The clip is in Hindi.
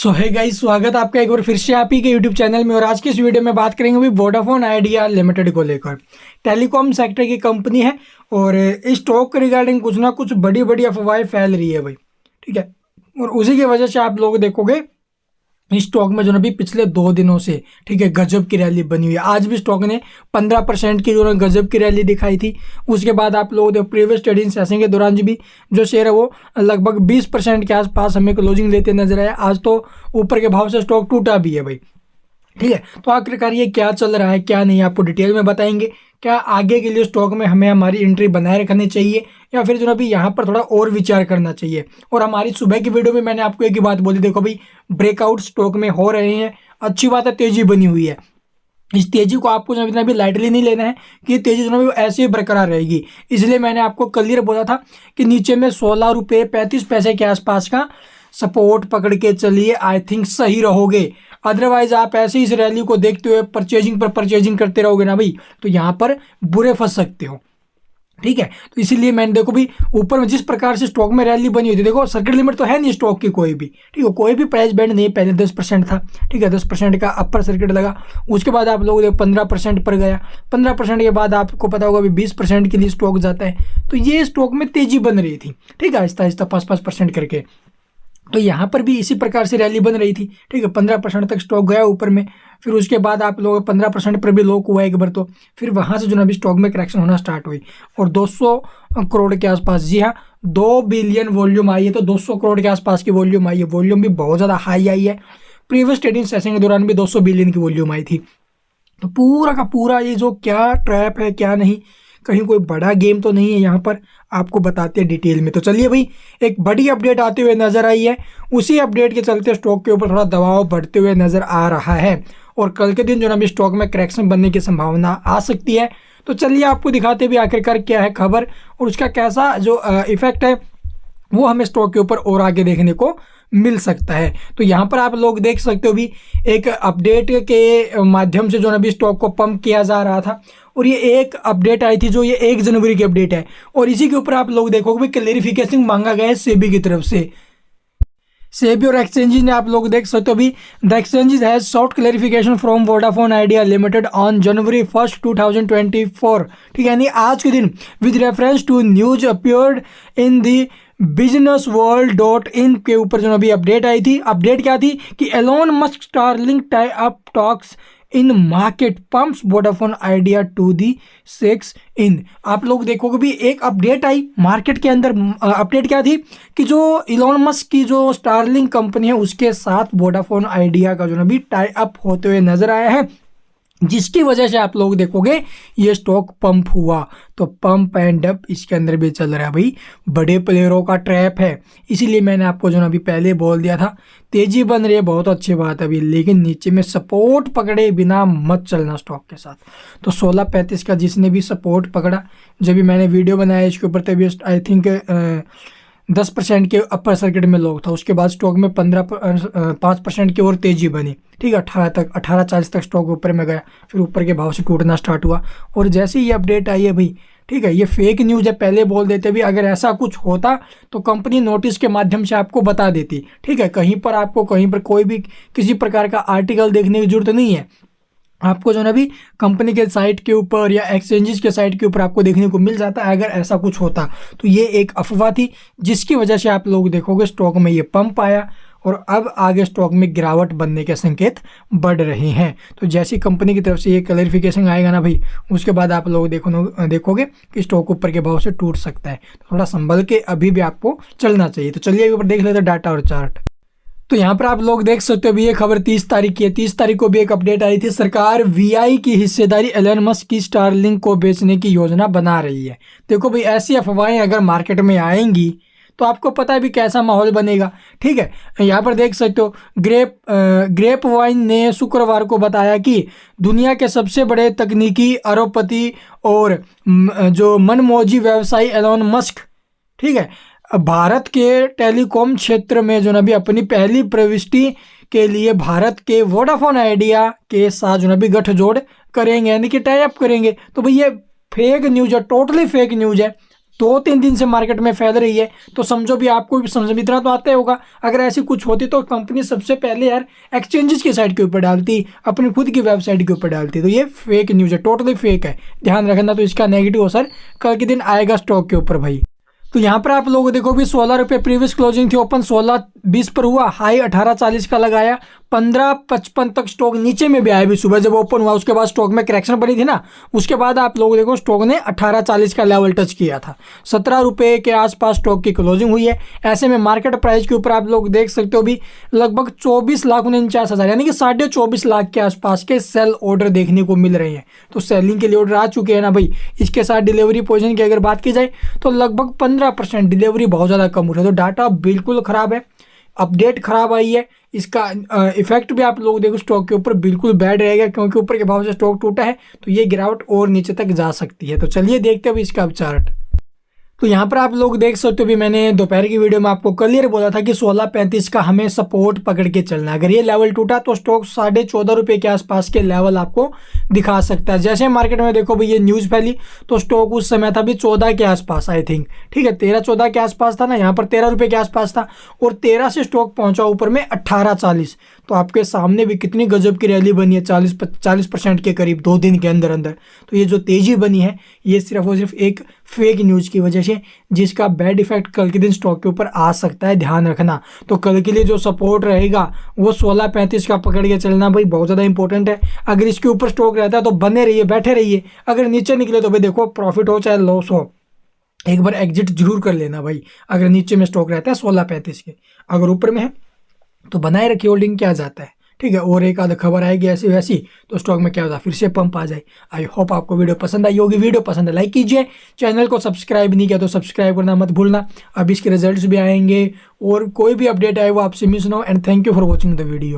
सो है गाइस, स्वागत आपका एक बार फिर से आप ही के यूट्यूब चैनल में। और आज की इस वीडियो में बात करेंगे भी वोडाफोन आइडिया लिमिटेड को लेकर। टेलीकॉम सेक्टर की कंपनी है और इस स्टॉक के रिगार्डिंग कुछ ना कुछ बड़ी बड़ी अफवाहें फैल रही है भाई, ठीक है। और उसी की वजह से आप लोग देखोगे इस स्टॉक में जो ना भी पिछले 2 दिनों से, ठीक है, गजब की रैली बनी हुई है। आज भी स्टॉक ने 15% की जो गजब की रैली दिखाई थी। उसके बाद आप लोग प्रीवियस ट्रेडिंग सेशन के दौरान भी जो शेयर है वो लगभग 20% के आसपास हमें क्लोजिंग लेते नजर आया। आज तो ऊपर के भाव से स्टॉक टूटा भी है भाई, ठीक है। तो आखिरकार ये क्या चल रहा है क्या नहीं, आपको डिटेल में बताएंगे। क्या आगे के लिए स्टॉक में हमें हमारी एंट्री बनाए रखनी चाहिए या फिर जो ना भी यहाँ पर थोड़ा और विचार करना चाहिए। और हमारी सुबह की वीडियो में मैंने आपको एक ही बात बोली, देखो भाई ब्रेकआउट स्टॉक में हो रहे हैं, अच्छी बात है, तेजी बनी हुई है। इस तेजी को आपको जो इतना भी लाइटली नहीं लेना है कि ये तेजी जो है ऐसे ही बरकरार रहेगी। इसलिए मैंने आपको क्लियर बोला था कि नीचे में 16 रुपये 35 पैसे के आसपास का सपोर्ट पकड़ के चलिए, आई थिंक सही रहोगे। अदरवाइज आप ऐसे ही इस रैली को देखते हुए परचेजिंग पर परचेजिंग करते रहोगे ना भाई, तो यहाँ पर बुरे फंस सकते हो, ठीक है। तो इसीलिए मैंने देखो भी ऊपर में जिस प्रकार से स्टॉक में रैली बनी हुई थी, देखो सर्किट लिमिट तो है नहीं स्टॉक की कोई भी, ठीक है, कोई भी प्राइस बैंड नहीं। पहले 10% था, ठीक है, 10% का अपर सर्किट लगा। उसके बाद आप लोग 15% पर गया, 15% के बाद आपको पता होगा अभी 20% के लिए स्टॉक जाता है। तो ये स्टॉक में तेजी बन रही थी, ठीक है, आहिस्ता आहिस्ता 5% करके। तो यहाँ पर भी इसी प्रकार से रैली बन रही थी, ठीक है। 15% तक स्टॉक गया ऊपर में, फिर उसके बाद आप लोग 15% पर भी लॉक हुआ एक बार, तो फिर वहाँ से जो ना भी स्टॉक में करेक्शन होना स्टार्ट हुई और 200 करोड़ के आसपास, जी हाँ 2 बिलियन वॉल्यूम आई है। तो 200 करोड़ के आसपास की वॉल्यूम आई है, वॉल्यूम भी बहुत ज़्यादा हाई आई है। प्रीवियस ट्रेडिंग सेशन के दौरान भी 200 बिलियन की वॉल्यूम आई थी। तो पूरा का पूरा ये जो क्या ट्रैप है क्या नहीं, कहीं कोई बड़ा गेम तो नहीं है, यहाँ पर आपको बताते हैं डिटेल में। तो चलिए भाई, एक बड़ी अपडेट आते हुए नजर आई है, उसी अपडेट के चलते स्टॉक के ऊपर थोड़ा दबाव बढ़ते हुए नजर आ रहा है और कल के दिन जो ना भी स्टॉक में करेक्शन बनने की संभावना आ सकती है। तो चलिए आपको दिखाते भी आखिरकार क्या है खबर और उसका कैसा जो इफेक्ट है वो हमें स्टॉक के ऊपर और आगे देखने को मिल सकता है। तो यहाँ पर आप लोग देख सकते हो भी एक अपडेट के माध्यम से जो ना भी स्टॉक को पंप किया जा रहा था और ये एक अपडेट आई थी जो ये 1 जनवरी की अपडेट है और इसी के ऊपर आप लोग देखोगे भी क्लेरिफिकेशन मांगा गया है सेबी की तरफ से। सेबी और एक्सचेंजेस ने आप लोग देख सकते हो भी the exchanges has sought clarification from Vodafone Idea Limited on January 1, 2024, ठीक है, यानी आज के दिन with reference to news appeared in the businessworld.in के ऊपर जो अभी अपडेट आई थी। अपडेट क्या थी कि Elon Musk Starlink tie up talks in market pumps Vodafone Idea to the 6 in. आप लोग देखोगे भी एक अपडेट आई मार्केट के अंदर। अपडेट क्या थी कि जो इलोन मस्क की जो स्टारलिंक कंपनी है उसके साथ वोडाफोन आइडिया का जो ना भी टाई अप होते हुए नजर आया है, जिसकी वजह से आप लोग देखोगे ये स्टॉक पंप हुआ। तो पंप एंड डंप इसके अंदर भी चल रहा है भाई, बड़े प्लेयरों का ट्रैप है। इसीलिए मैंने आपको जो ना अभी पहले बोल दिया था तेजी बन रही है, बहुत अच्छी बात है अभी, लेकिन नीचे में सपोर्ट पकड़े बिना मत चलना स्टॉक के साथ। तो 16.35 का जिसने भी सपोर्ट पकड़ा, जब भी मैंने वीडियो बनाया इसके ऊपर तभी आई थिंक 10% के अपर सर्किट में लॉक था। उसके बाद स्टॉक में 5% की और तेजी बनी, ठीक है, 18.40 तक स्टॉक ऊपर में गया, फिर ऊपर के भाव से टूटना स्टार्ट हुआ। और जैसे ही ये अपडेट आई है भाई, ठीक है, ये फेक न्यूज़ है, पहले बोल देते भी अगर ऐसा कुछ होता तो कंपनी नोटिस के माध्यम से आपको बता देती, ठीक है। कहीं पर आपको कहीं पर कोई भी किसी प्रकार का आर्टिकल देखने की जरूरत नहीं है, आपको जो ना भी कंपनी के साइट के ऊपर या एक्सचेंजेस के साइट के ऊपर आपको देखने को मिल जाता है अगर ऐसा कुछ होता। तो ये एक अफवाह थी जिसकी वजह से आप लोग देखोगे स्टॉक में ये पंप आया और अब आगे स्टॉक में गिरावट बनने के संकेत बढ़ रहे हैं। तो जैसी कंपनी की तरफ से ये क्लैरिफिकेशन आएगा ना भाई, उसके बाद आप लोग देखोगे कि स्टॉक ऊपर के भाव से टूट सकता है। तो थोड़ा संभल के अभी भी आपको चलना चाहिए। तो चलिए ऊपर देख लेते हैं डाटा और चार्ट। तो यहाँ पर आप लोग देख सकते हो भी ये खबर 30 तारीख की है। 30 तारीख को भी एक अपडेट आई थी, सरकार वीआई की हिस्सेदारी एलन मस्क की स्टारलिंक को बेचने की योजना बना रही है। देखो भाई ऐसी अफवाहें अगर मार्केट में आएंगी तो आपको पता है भी कैसा माहौल बनेगा, ठीक है। यहाँ पर देख सकते हो ग्रेप वाइन ने शुक्रवार को बताया कि दुनिया के सबसे बड़े तकनीकी अरबपति और जो मनमौजी व्यवसायी एलोन मस्क, ठीक है, भारत के टेलीकॉम क्षेत्र में जो ना भी अपनी पहली प्रविष्टि के लिए भारत के वोडाफोन आइडिया के साथ जो ना भी गठजोड़ करेंगे, यानी कि टाई अप करेंगे। तो भाई ये फेक न्यूज़ है, टोटली फेक न्यूज़ है। 2-3 दिन से मार्केट में फैल रही है, तो समझो भी आपको भी समझ में इतना तो आता ही होगा। अगर ऐसी कुछ होती तो कंपनी सबसे पहले यार एक्सचेंजेस की साइट के ऊपर डालती, अपनी खुद की वेबसाइट के ऊपर डालती। तो ये फेक न्यूज़ है, टोटली फेक है, ध्यान रखना। तो इसका नेगेटिव असर कल के दिन आएगा स्टॉक के ऊपर भाई। तो यहाँ पर आप लोग देखो भी 16 रुपये प्रीवियस क्लोजिंग थी, ओपन 16.20 पर हुआ, हाई 18.40 का लगाया, 15.55 तक स्टॉक नीचे में भी आया भी सुबह जब ओपन हुआ। उसके बाद स्टॉक में करेक्शन बनी थी ना, उसके बाद आप लोग देखो स्टॉक ने 18.40 का लेवल टच किया था। 17 रुपये के आसपास स्टॉक की क्लोजिंग हुई है। ऐसे में मार्केट प्राइस के ऊपर आप लोग देख सकते हो भी लगभग 24,49,000 यानी कि 24.5 लाख के आसपास के सेल ऑर्डर देखने को मिल रहे हैं। तो सेलिंग के लिए ऑर्डर आ चुके हैं ना भाई। इसके साथ डिलीवरी पोजीशन की अगर बात की जाए तो लगभग 15% डिलीवरी बहुत ज़्यादा कम हो रही है। तो डाटा बिल्कुल ख़राब है, अपडेट खराब आई है। इसका इफेक्ट भी आप लोग देखो स्टॉक के ऊपर बिल्कुल बैड रहेगा, क्योंकि ऊपर के भाव से स्टॉक टूटा है तो ये गिरावट और नीचे तक जा सकती है। तो चलिए देखते हैं इसका चार्ट। तो यहाँ पर आप लोग देख सकते हो भी मैंने दोपहर की वीडियो में आपको क्लियर बोला था कि 16.35 का हमें सपोर्ट पकड़ के चलना है। अगर ये लेवल टूटा तो स्टॉक 14.5 रुपये के आसपास के लेवल आपको दिखा सकता है। जैसे मार्केट में देखो भाई ये न्यूज़ फैली तो स्टॉक उस समय था भी 14 के आसपास, आई थिंक, ठीक है, 13-14 के आसपास था ना, यहाँ पर 13 रुपये के आसपास था और 13 से स्टॉक पहुँचा ऊपर में 18.40। तो आपके सामने भी कितनी गजब की रैली बनी है, 40% के करीब 2 दिन के अंदर अंदर। तो ये जो तेज़ी बनी है ये सिर्फ और सिर्फ एक फेक न्यूज़ की वजह से, जिसका बैड इफेक्ट कल के दिन स्टॉक के ऊपर आ सकता है, ध्यान रखना। तो कल के लिए जो सपोर्ट रहेगा वो 16.35 का पकड़ के चलना भाई बहुत ज़्यादा इंपॉर्टेंट है। अगर इसके ऊपर स्टॉक रहता है तो बने रहिए, बैठे रहिए। अगर नीचे निकले तो भाई देखो प्रॉफिट हो चाहे लॉस हो, एक बार एग्जिट जरूर कर लेना भाई। अगर नीचे में स्टॉक रहता है 16.35 के, अगर ऊपर में है तो बनाए रखिए होल्डिंग, क्या जाता है, ठीक है। और एक आध खबर आएगी ऐसी वैसी तो स्टॉक में क्या होता है फिर से पंप आ जाए। आई होप आपको वीडियो पसंद आई होगी। वीडियो पसंद है लाइक कीजिए, चैनल को सब्सक्राइब नहीं किया तो सब्सक्राइब करना मत भूलना। अब इसके रिजल्ट्स भी आएंगे और कोई भी अपडेट आए वो आपसे मिस ना हो। And thank you for watching the video.